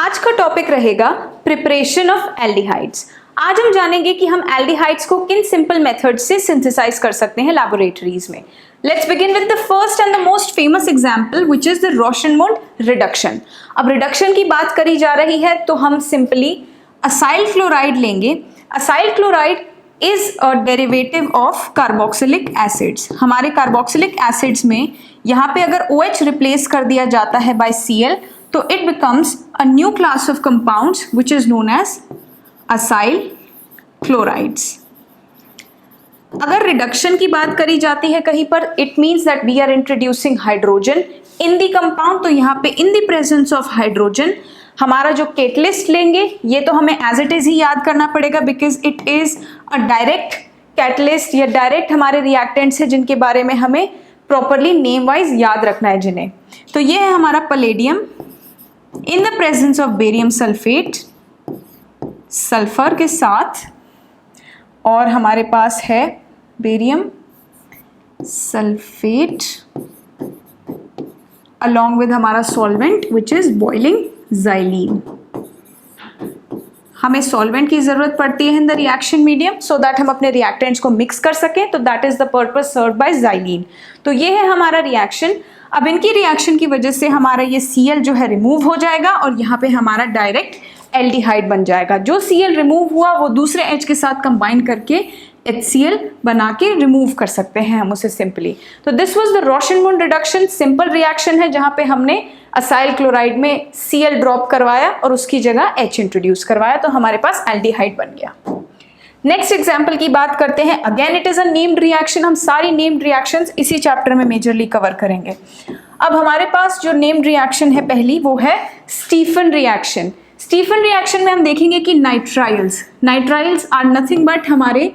आज का टॉपिक रहेगा प्रिपरेशन ऑफ एल्डिहाइड्स। आज हम जानेंगे कि हम एल्डिहाइड्स को किन सिंपल मेथड से सिंथेसाइज कर सकते हैं लैबोरेटरीज में। Let's begin with the first and the most famous example which is the Rosenmund reduction. अब रिडक्शन की बात करी जा रही है तो हम सिंपली असाइल क्लोराइड लेंगे। Acyl chloride is a derivative of carboxylic acids. हमारे कार्बोक्सिलिक एसिड्स में यहाँ पे अगर OH रिप्लेस कर दिया जाता है बाय Cl तो it becomes a new class of compounds which is known as acyl chlorides. अगर रिडक्शन की बात करी जाती है कहीं पर, it means that we are introducing hydrogen in the compound. तो यहाँ पे in the presence of hydrogen हमारा जो कैटलिस्ट लेंगे ये तो हमें एज इट इज ही याद करना पड़ेगा because it is a direct catalyst या डायरेक्ट हमारे रिएक्टेंट्स है जिनके बारे में हमें प्रॉपरली नेम वाइज याद रखना है जिन्हें। तो ये है हमारा palladium in the presence of barium sulphate, sulphur के साथ, और हमारे पास है बेरियम सल्फेट अलॉन्ग विद हमारा solvent which is boiling xylene। हमें सॉल्वेंट की जरूरत पड़ती है in the reaction medium so that हम अपने रिएक्टेंट्स को मिक्स कर सकें, तो that is the purpose served by xylene। तो ये है हमारा रिएक्शन। अब इनकी रिएक्शन की वजह से हमारा ये Cl जो है रिमूव हो जाएगा और यहाँ पे हमारा डायरेक्ट एल्डिहाइड बन जाएगा। जो Cl रिमूव हुआ वो दूसरे H के साथ कंबाइन करके HCl बना के रिमूव कर सकते हैं हम उसे सिंपली। तो this was the Rosenmund reduction. Simple reaction है जहाँ पे हमने असाइल क्लोराइड में Cl ड्रॉप करवाया और उसकी जगह H इंट्रोड्यूस करवाया, तो हमारे पास एल्डिहाइड बन गया। नेक्स्ट एग्जाम्पल की बात करते हैं। Again it is a named reaction. हम सारी नेम्ड रिएक्शंस इसी चैप्टर में मेजरली कवर करेंगे। अब हमारे पास जो नेम्ड रिएक्शन है पहली वो है स्टीफन रिएक्शन। स्टीफन रिएक्शन में हम देखेंगे कि नाइट्राइल्स आर नथिंग बट हमारे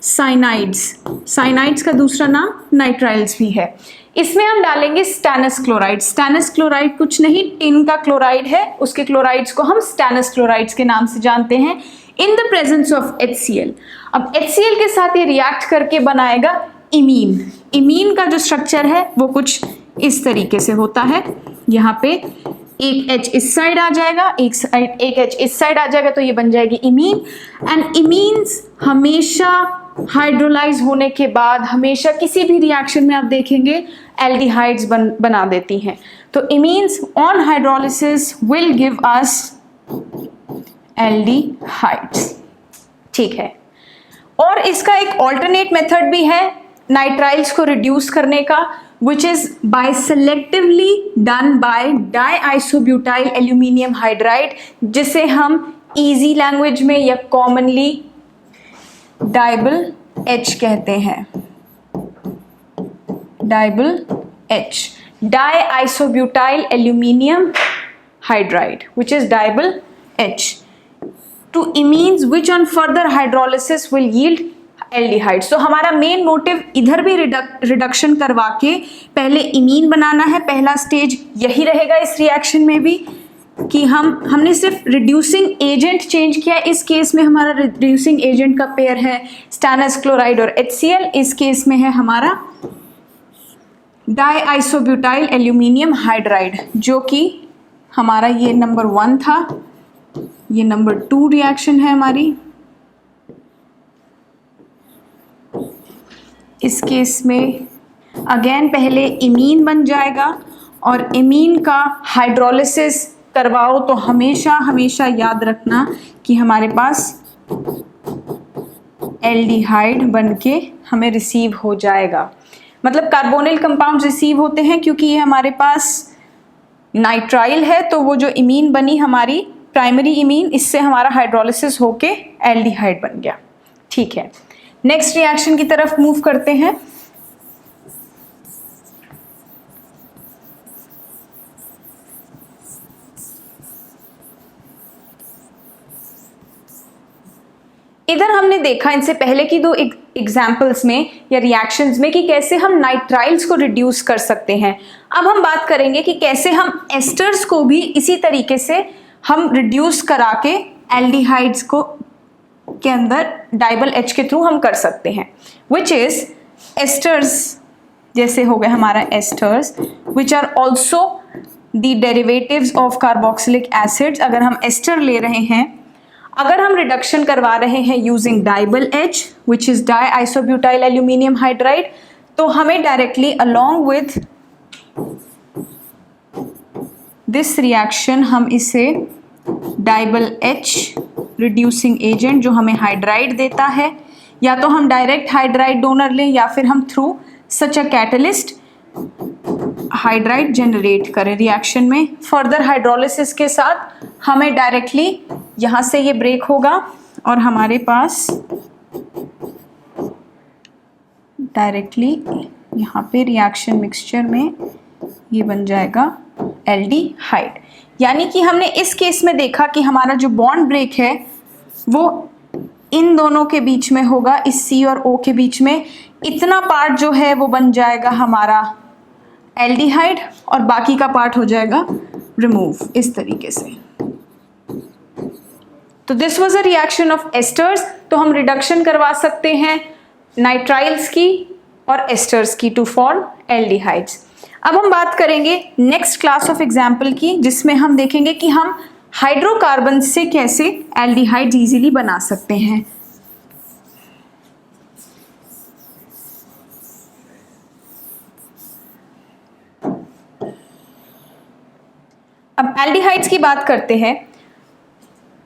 साइनाइड्स। साइनाइड्स का दूसरा नाम नाइट्राइल्स भी है। इसमें हम डालेंगे स्टैनस क्लोराइड। स्टैनस क्लोराइड कुछ नहीं, टिन का क्लोराइड है, उसके क्लोराइड्स को हम स्टैनस क्लोराइड्स के नाम से जानते हैं in the presence of HCl। अब HCl के साथ ये रिएक्ट करके बनाएगा इमीन। इमीन का जो स्ट्रक्चर है वो कुछ इस तरीके से होता है। यहाँ पे एक H इस साइड आ जाएगा, एक H इस साइड आ जाएगा, तो ये बन जाएगी इमीन। एंड इमीन्स हमेशा हाइड्रोलाइज होने के बाद हमेशा किसी भी रिएक्शन में आप देखेंगे एल्डिहाइड्स बना देती हैं। तो imines on hydrolysis will give us aldehydes. ठीक है। और इसका एक ऑल्टरनेट मेथड भी है नाइट्राइल्स को रिड्यूस करने का, which is by selectively done by diisobutyl aluminium hydride, जिसे हम easy language में या commonly डाइबल H कहते हैं। डाइबल H, diisobutyl aluminium hydride, which is डाइबल H, to imines which on further hydrolysis will yield aldehydes. तो हमारा मेन मोटिव इधर भी रिडक्शन करवा के पहले इमीन बनाना है। पहला स्टेज यही रहेगा इस रिएक्शन में भी कि हमने सिर्फ रिड्यूसिंग एजेंट चेंज किया। इस केस में हमारा रिड्यूसिंग एजेंट का पेयर है स्टैनस क्लोराइड और HCl। इस केस में है हमारा डाइआइसोब्यूटाइल एल्यूमिनियम हाइड्राइड, जो कि हमारा ये नंबर 1 था, ये नंबर 2 रिएक्शन है हमारी। इस केस में अगेन पहले इमीन बन जाएगा और इमीन का हाइड्रोलिसिस करवाओ तो हमेशा याद रखना कि हमारे पास एल्डिहाइड बन के हमें रिसीव हो जाएगा। मतलब कार्बोनिल कंपाउंड रिसीव होते हैं क्योंकि ये हमारे पास नाइट्राइल है, तो वो जो इमीन बनी हमारी प्राइमरी इमीन, इससे हमारा हाइड्रोलिसिस होके एल्डिहाइड बन गया। ठीक है। नेक्स्ट रिएक्शन की तरफ मूव करते हैं। इधर हमने देखा इनसे पहले की 2 एग्जाम्पल्स में या रिएक्शंस में कि कैसे हम नाइट्राइल्स को रिड्यूस कर सकते हैं। अब हम बात करेंगे कि कैसे हम एस्टर्स को भी इसी तरीके से हम रिड्यूस करा के एल्डिहाइड्स को के अंदर डाइबल H के थ्रू हम कर सकते हैं, विच इज एस्टर्स। जैसे हो गए हमारा esters which are also the derivatives of carboxylic acids, अगर हम एस्टर ले रहे हैं, अगर हम रिडक्शन करवा रहे हैं using DIBAL H which is diisobutyl aluminium hydride, तो हमें directly along with this reaction हम इसे डाइबल एच रिड्यूसिंग एजेंट जो हमें हाइड्राइड देता है, या तो हम डायरेक्ट हाइड्राइड डोनर लें या फिर हम through such a catalyst hydride generate करें रिएक्शन में। फर्दर हाइड्रोलिसिस के साथ हमें डायरेक्टली यहाँ से ये ब्रेक होगा और हमारे पास डायरेक्टली यहाँ पे रिएक्शन मिक्सचर में ये बन जाएगा एल्डिहाइड। यानी कि हमने इस केस में देखा कि हमारा जो बॉन्ड ब्रेक है वो इन दोनों के बीच में होगा, इस C और O के बीच में। इतना पार्ट जो है वो बन जाएगा हमारा एल्डिहाइड और बाकी का पार्ट हो जाएगा रिमूव इस तरीके से। तो this was a reaction of esters. तो हम रिडक्शन करवा सकते हैं नाइट्राइल्स की और एस्टर्स की टू फॉर्म एल्डिहाइड्स। अब हम बात करेंगे नेक्स्ट क्लास ऑफ एग्जाम्पल की, जिसमें हम देखेंगे कि हम हाइड्रोकार्बन से कैसे एल्डिहाइड्स इजीली बना सकते हैं। अब एल्डिहाइड्स की बात करते हैं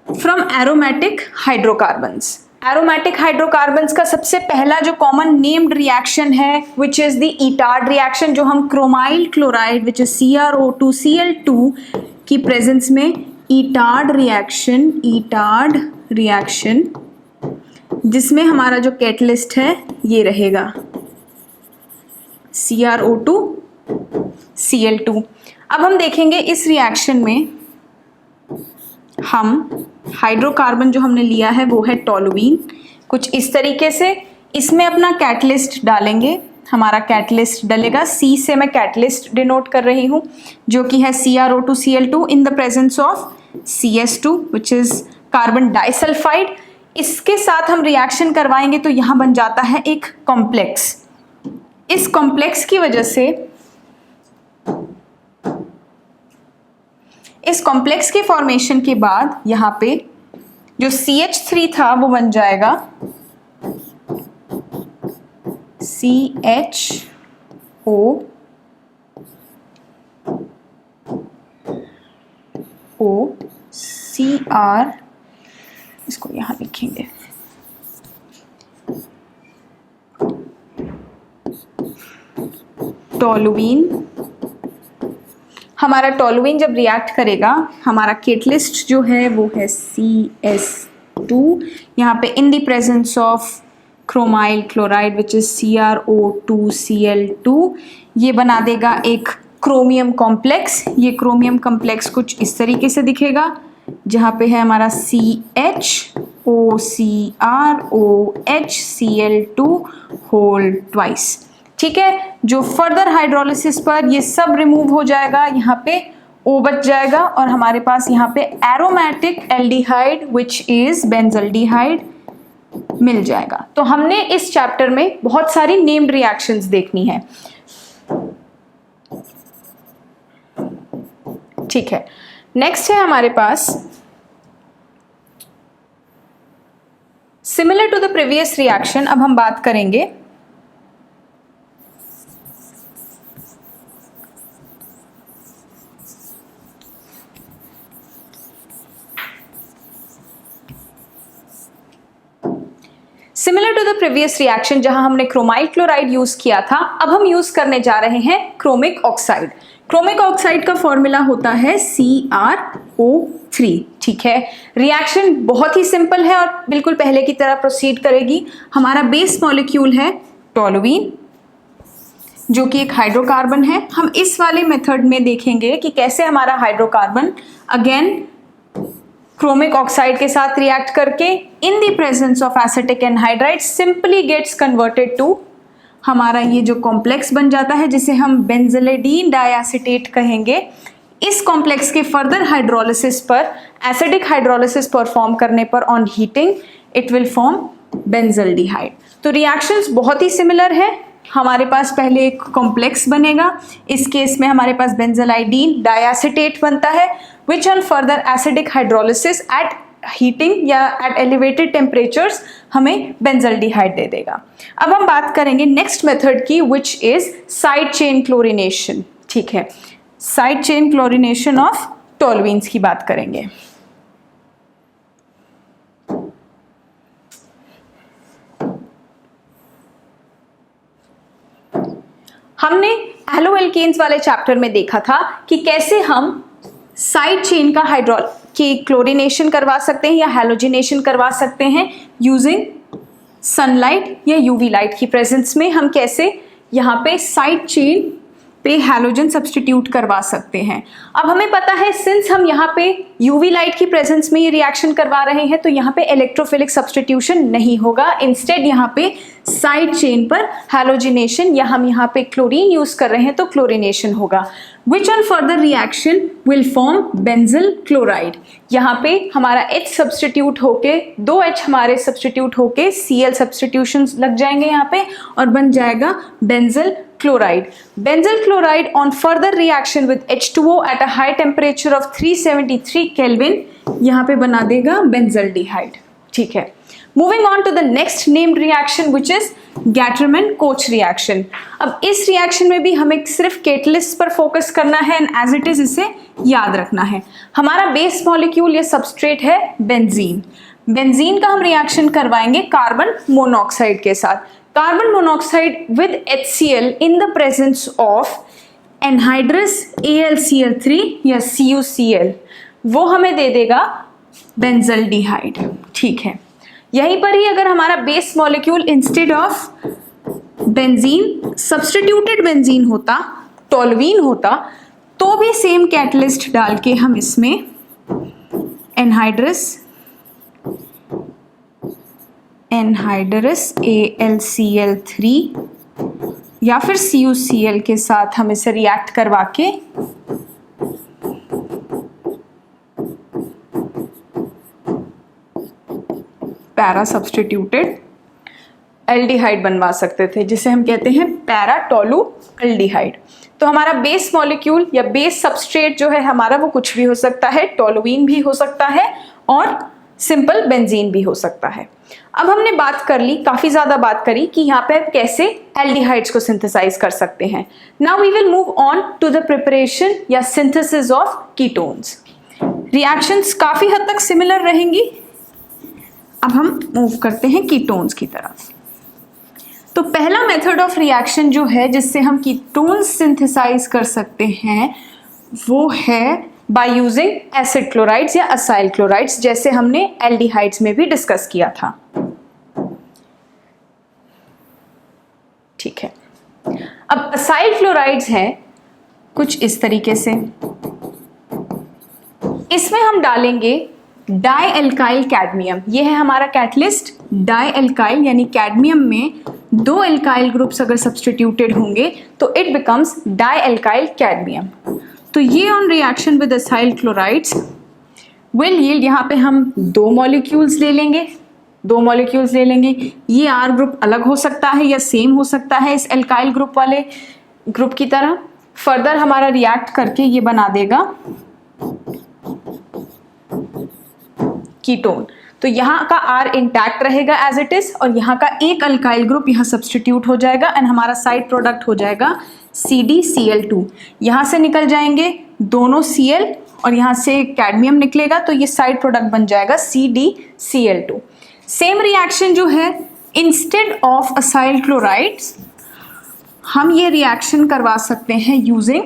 from aromatic hydrocarbons. Aromatic hydrocarbons का सबसे पहला जो कॉमन नेम्ड रिएक्शन है विच इज द ईटार्ड रिएक्शन, जो हम chromyl chloride which is CrO2Cl2 की प्रेजेंस में ईटार्ड रिएक्शन जिसमें हमारा जो कैटलिस्ट है ये रहेगा CrO2Cl2। अब हम देखेंगे इस रिएक्शन में हम हाइड्रोकार्बन जो हमने लिया है वो है टोलुईन, कुछ इस तरीके से। इसमें अपना कैटलिस्ट डालेंगे, हमारा कैटलिस्ट डलेगा, C से मैं कैटलिस्ट डिनोट कर रही हूँ जो कि है CrO2Cl2 in the presence of CS2 which is carbon disulphide. इसके साथ हम रिएक्शन करवाएंगे तो यहाँ बन जाता है एक कॉम्प्लेक्स। इस कॉम्प्लेक्स की वजह से, इस कॉम्प्लेक्स के फॉर्मेशन के बाद यहाँ पे जो CH3 था वो बन जाएगा CHOOCR, इसको यहाँ लिखेंगे टोलुईन। हमारा टोलुईन जब रिएक्ट करेगा, हमारा कैटलिस्ट जो है वो है CS2, यहाँ पे in the presence of chromyl chloride which is CrO2Cl2, ये बना देगा एक क्रोमियम कॉम्प्लेक्स। ये क्रोमियम कॉम्प्लेक्स कुछ इस तरीके से दिखेगा, जहाँ पे है हमारा CHOCrOHCl2 होल ट्वाइस। ठीक है, जो फर्दर हाइड्रोलिसिस पर ये सब रिमूव हो जाएगा, यहाँ पे O बच जाएगा और हमारे पास यहाँ पे aromatic aldehyde which is benzaldehyde मिल जाएगा। तो हमने इस चैप्टर में बहुत सारी नेम्ड रिएक्शंस देखनी है। ठीक है, नेक्स्ट है हमारे पास similar to the previous reaction. अब हम बात करेंगे similar to the previous reaction, जहां हमने क्रोमाइल क्लोराइड यूज किया था, अब हम यूज करने जा रहे हैं क्रोमिक ऑक्साइड। क्रोमिक ऑक्साइड का फॉर्मूला होता है CrO3। ठीक है, रिएक्शन बहुत ही सिंपल है और बिल्कुल पहले की तरह प्रोसीड करेगी। हमारा बेस मॉलिक्यूल है टोलुईन जो कि एक हाइड्रोकार्बन है। हम इस वाले मेथड में देखेंगे कि कैसे हमारा हाइड्रोकार्बन अगेन क्रोमिक ऑक्साइड के साथ रिएक्ट करके in the presence of acetic anhydride simply gets converted to, हमारा ये जो कॉम्प्लेक्स बन जाता है जिसे हम बेंजोलेडीन डाइएसिटेट कहेंगे। इस कॉम्प्लेक्स के फर्दर हाइड्रोलिसिस पर, एसिडिक हाइड्रोलिसिस परफॉर्म करने पर on heating, it will form benzaldehyde. तो रिएक्शंस बहुत ही सिमिलर है, हमारे पास पहले एक कॉम्प्लेक्स बनेगा, इस केस में हमारे पास बेंजलाइडीन डाइएसिटेट बनता है, which on further acidic hydrolysis at heating या एट एलिवेटेड टेम्परेचर्स हमें बेंजल्डिहाइड दे देगा। अब हम बात करेंगे नेक्स्ट मेथड की, which is side chain chlorination. ठीक है, side chain chlorination of toluenes की बात करेंगे। हमने एलोएल्केन्स वाले चैप्टर में देखा था कि कैसे हम साइड चेन का हाइड्रोल की क्लोरिनेशन करवा सकते हैं या हैलोजिनेशन करवा सकते हैं यूजिंग सनलाइट या यूवी लाइट की प्रेजेंस में। हम कैसे यहाँ पे साइड चेन पे हैलोजन सब्सटीट्यूट करवा सकते हैं। अब हमें पता है सिंस हम यहाँ पे यूवी लाइट की प्रेजेंस में ये रिएक्शन करवा रहे हैं तो यहाँ पे इलेक्ट्रोफिलिक सब्सटीट्यूशन नहीं होगा, इंस्टेड यहाँ पे साइड चेन पर हैलोजिनेशन या हम यहाँ पे क्लोरीन यूज कर रहे हैं तो क्लोरिनेशन होगा, which on further reaction will form benzyl chloride. यहाँ पे हमारा H सब्सटीट्यूट होके 2H हमारे सब्सटीट्यूट होके Cl सब्सटीट्यूशन लग जाएंगे यहाँ पे और बन जाएगा benzyl chloride. Benzyl chloride on further reaction with H2O at a high temperature of 373 Kelvin यहाँ पे बना देगा benzaldehyde। ठीक है, moving on to the next named reaction which is Gattermann-Koch reaction। अब इस reaction में भी हमें सिर्फ catalyst पर फोकस करना है and as it is इसे याद रखना है। हमारा बेस मॉलिक्यूल या सबस्ट्रेट है बेंजीन। बेंजीन का हम रिएक्शन करवाएंगे कार्बन मोनोऑक्साइड के साथ। Carbon monoxide with HCl in the presence of anhydrous AlCl3 या CuCl, वो हमें दे देगा बेंजल्डिहाइड। ठीक है, यहीं पर ही अगर हमारा base molecule instead of benzene substituted benzene होता, टोल्यूइन होता, तो भी सेम कैटलिस्ट डाल के हम इसमें एनहाइड्रस AlCl3 या फिर CuCl के साथ हम इसे रिएक्ट करवा के पैरा सब्सटीट्यूटेड एल्डिहाइड बनवा सकते थे, जिसे हम कहते हैं पैरा टोलू एल्डिहाइड। तो हमारा बेस मॉलिक्यूल या बेस सबस्ट्रेट जो है हमारा वो कुछ भी हो सकता है, टोलुइन भी हो सकता है और सिंपल बेंजीन भी हो सकता है। अब हमने बात कर ली, काफी ज्यादा बात करी कि यहाँ पे कैसे एल्डिहाइड्स को सिंथेसाइज कर सकते हैं। Now we will move on to the preparation या सिंथेसिस ऑफ कीटोन्स। रिएक्शंस काफी हद तक सिमिलर रहेंगी। अब हम मूव करते हैं कीटोन्स की तरफ। तो पहला मेथड ऑफ रिएक्शन जो है जिससे हम कीटोन्स सिंथेसाइज कर सकते हैं वो है बाय यूजिंग एसिड क्लोराइड्स या असाइल क्लोराइड्स, जैसे हमने एल्डिहाइड्स में भी डिस्कस किया था। ठीक है, अब असाइल क्लोराइड्स हैं कुछ इस तरीके से। इसमें हम डालेंगे डाई एल्काइल कैडमियम। ये है हमारा कैटलिस्ट डाई एल्काइल, यानी कैडमियम में 2 एल्काइल ग्रुप्स अगर सब्सटीट्यूटेड होंगे तो it becomes di alkyl cadmium. तो ये on reaction with acyl chlorides will yield, यहाँ पे हम 2 मॉलिक्यूल्स ले लेंगे, 2 मॉलिक्यूल्स ले लेंगे। ये R ग्रुप अलग हो सकता है या सेम हो सकता है इस एल्काइल ग्रुप वाले ग्रुप की तरह। फर्दर हमारा रिएक्ट करके ये बना देगा कीटोन। तो यहाँ का R इंटैक्ट रहेगा एज इट इज और यहाँ का एक अल्काइल ग्रुप यहाँ सब्सटीट्यूट हो जाएगा एंड हमारा साइड प्रोडक्ट हो जाएगा CdCl2। यहाँ से निकल जाएंगे दोनों Cl और यहाँ से कैडमियम निकलेगा, तो ये साइड प्रोडक्ट बन जाएगा CdCl2। सेम रिएक्शन जो है इंस्टेड ऑफ असाइल क्लोराइड्स हम ये रिएक्शन करवा सकते हैं using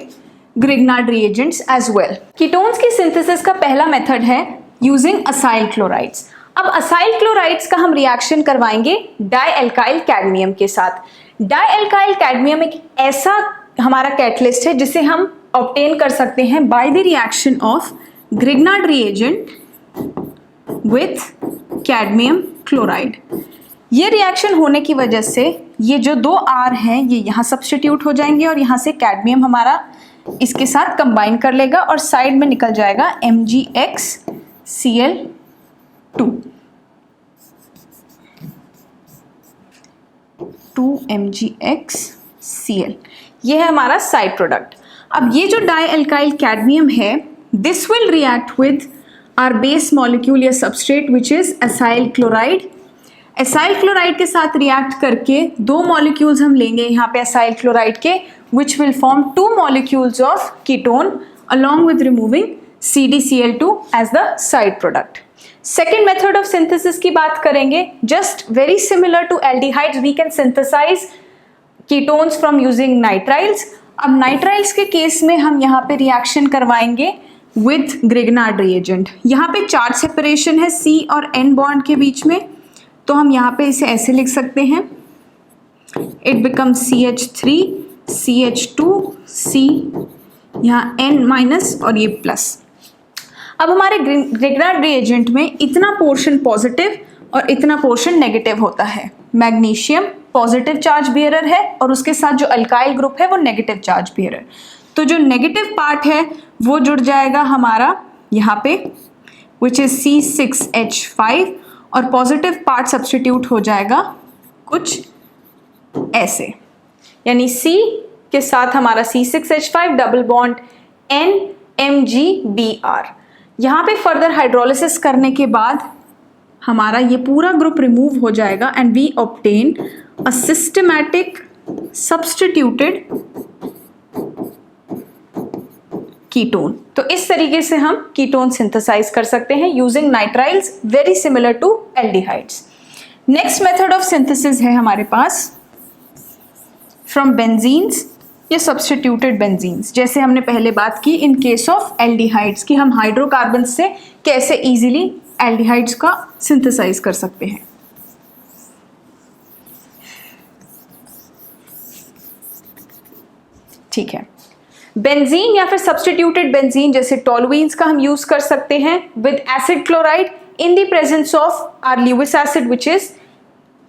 Grignard reagents as well. Ketones की सिंथेसिस का पहला मेथड है यूजिंग असाइल क्लोराइड्स। अब असाइल क्लोराइड्स का हम रिएक्शन करवाएंगे डाई एल्काइल कैडमियम के साथ। डाई एल्काइल कैडमियम एक ऐसा हमारा कैटलिस्ट है जिसे हम ऑब्टेन कर सकते हैं by the reaction of Grignard reagent with cadmium chloride. ये रिएक्शन होने की वजह से ये जो 2 R हैं ये यहाँ सब्सटीट्यूट हो जाएंगे और यहाँ से कैडमियम हमारा इसके साथ कंबाइन कर लेगा और साइड में निकल जाएगा MgXCl2। 2MgXCl, ये है हमारा साइड प्रोडक्ट। अब ये जो डाई एल्काइल कैडमियम है, this will react with our base molecule या substrate which is acyl chloride. Acyl chloride के साथ रिएक्ट करके दो मॉलिक्यूल्स हम लेंगे यहाँ पे एसाइल क्लोराइड के, which will form 2 molecules of ketone along with removing CdCl2 as the side product. Second method of synthesis की बात करेंगे, just very similar to aldehydes, we can synthesize ketones from using nitriles. अब nitriles के case में हम यहाँ पे reaction करवाएंगे with Grignard reagent. यहाँ पे चार्ज सेपरेशन है C और N बॉन्ड के बीच में, तो हम यहाँ पे इसे ऐसे लिख सकते हैं, it becomes CH3 CH2 C, यहाँ N माइनस और ये प्लस। अब हमारे ग्रिग्नार्ड रिएजेंट में इतना पोर्शन पॉजिटिव और इतना पोर्शन नेगेटिव होता है। मैग्नीशियम पॉजिटिव चार्ज बियरर है और उसके साथ जो अल्काइल ग्रुप है वो नेगेटिव चार्ज बियरर। तो जो नेगेटिव पार्ट है वो जुड़ जाएगा हमारा यहाँ पे विच इज C6H5 और पॉजिटिव पार्ट सब्स्टिट्यूट हो जाएगा कुछ ऐसे, यानी C के साथ हमारा C6H5 डबल बॉन्ड NMgBr। यहाँ पे फर्दर हाइड्रोलिसिस करने के बाद हमारा ये पूरा ग्रुप रिमूव हो जाएगा and we obtain a systematic substituted ketone. तो इस तरीके से हम कीटोन सिंथेसाइज कर सकते हैं using nitriles, very similar to aldehydes. Next method of synthesis है हमारे पास फ्रॉम बेंजीन्स या सब्स्टिट्यूटेड बेंजीन्स। जैसे हमने पहले बात की इन केस ऑफ एल्डिहाइड्स कि हम हाइड्रोकार्बन से कैसे इजीली एल्डिहाइड्स का सिंथेसाइज कर सकते हैं। ठीक है, बेंजीन या फिर सब्स्टिट्यूटेड बेंजीन जैसे टॉलुइन्स का हम यूज कर सकते हैं with acid chloride in the presence of our Lewis acid which is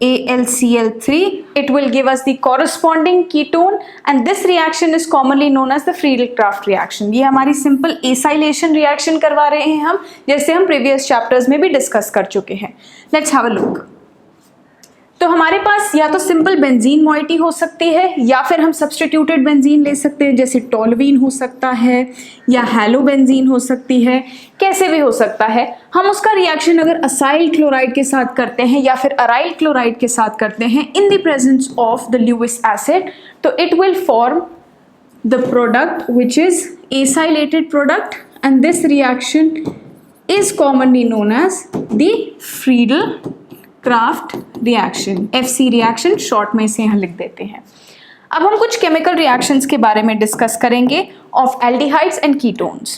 AlCl3. It will give us the corresponding ketone and this reaction is commonly known as the Friedel-Crafts reaction. ये हमारी simple acylation reaction करवा रहे हैं हम, जैसे हम previous chapters में भी discuss कर चुके हैं। Let's have a look. तो हमारे पास या तो सिंपल बेंजीन मॉइटी हो सकती है या फिर हम सब्स्टिट्यूटेड बेंजीन ले सकते हैं, जैसे टॉलुइन हो सकता है या हेलोबेंजीन हो सकती है, कैसे भी हो सकता है। हम उसका रिएक्शन अगर असाइल क्लोराइड के साथ करते हैं या फिर अराइल क्लोराइड के साथ करते हैं in the presence of the Lewis acid, तो it will form the product which is acylated product and this reaction is commonly known as the Friedel Crafts reaction, FC reaction short में इसे यहाँ लिख देते हैं। अब हम कुछ केमिकल रिएक्शंस के बारे में डिस्कस करेंगे ऑफ एल्डिहाइड्स एंड कीटोन्स।